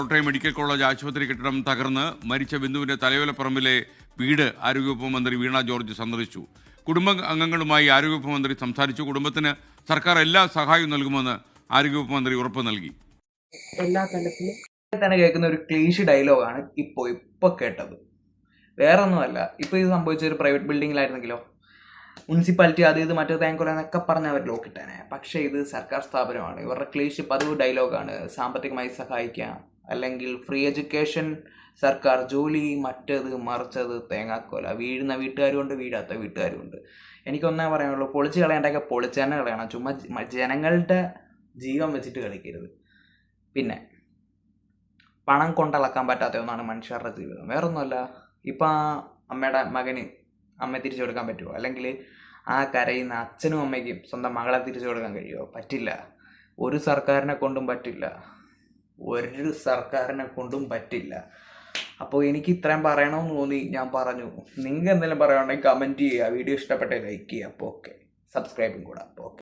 Kottayam medical college ആശുപത്രി കെട്ടിടം തകർന്ന് മരിച്ച ബിന്ദുവിന്റെ തലയോലപ്പറമ്പിലെ വീട് ആരോഗ്യവകുപ്പ് മന്ത്രി വീണ ജോർജ് സന്ദർശിച്ചു. കുടുംബ അംഗങ്ങളുമായി ആരോഗ്യവകുപ്പ് മന്ത്രി സംസാരിച്ചു. കുടുംബത്തിന് സർക്കാർ എല്ലാ സഹായവും നൽകുമെന്ന് ആരോഗ്യവകുപ്പ് മന്ത്രി ഉറപ്പ് നൽകി. എല്ലാ തലത്തിലും തന്നെ കേൾക്കുന്ന ഒരു ക്ലീഷ് ഡയലോഗാണ് ഇപ്പൊ കേട്ടത്. വേറെ ഒന്നുമല്ല. ഇപ്പോൾ ഇത് സംഭവിച്ച ഒരു പ്രൈവറ്റ് ബിൽഡിങ്ങിലായിരുന്നെങ്കിലോ, മുനിസിപ്പാലിറ്റി അത് ഇത് മറ്റേ തേങ്കൊല എന്നൊക്കെ പറഞ്ഞ് അവർ ലോക്കിട്ടാനെ. പക്ഷേ ഇത് സർക്കാർ സ്ഥാപനമാണ്. ഇവരുടെ ക്ലീഷ് പതിവ് ഡയലോഗാണ്. സാമ്പത്തികമായി സഹായിക്കാം, അല്ലെങ്കിൽ ഫ്രീ എഡ്യൂക്കേഷൻ, സർക്കാർ ജോലി, മറ്റത് മറിച്ചത്, തേങ്ങാക്കോല. വീഴുന്ന വീട്ടുകാരുമുണ്ട്, വീഴാത്ത വീട്ടുകാരുമുണ്ട്. എനിക്കൊന്നേ പറയാനുള്ളൂ, പൊളിച്ച് കളയേണ്ടതൊക്കെ പൊളിച്ച് തന്നെ കളയണം. ചുമ്മാ ജനങ്ങളുടെ ജീവൻ വെച്ചിട്ട് കളിക്കരുത്. പിന്നെ പണം കൊണ്ടളക്കാൻ പറ്റാത്ത ഒന്നാണ് മനുഷ്യരുടെ ജീവിതം. വേറൊന്നുമല്ല. ഇപ്പം ആ അമ്മയുടെ മകന് അമ്മയെ തിരിച്ചു കൊടുക്കാൻ പറ്റുമോ? അല്ലെങ്കിൽ ആ കരയുന്ന അച്ഛനും അമ്മയ്ക്കും സ്വന്തം മകളെ തിരിച്ചു കൊടുക്കാൻ കഴിയുമോ? പറ്റില്ല. ഒരു സർക്കാരിനെ കൊണ്ടും പറ്റില്ല. അപ്പോൾ എനിക്ക് ഇത്രയും പറയണമെന്ന് തോന്നി, ഞാൻ പറഞ്ഞു. നിങ്ങൾക്ക് എന്തെങ്കിലും പറയുകയാണെങ്കിൽ കമൻറ്റ് ചെയ്യുക. വീഡിയോ ഇഷ്ടപ്പെട്ട ലൈക്ക് ചെയ്യുക. അപ്പോൾ ഓക്കെ, സബ്സ്ക്രൈബും കൂടെ. അപ്പോൾ ഓക്കെ.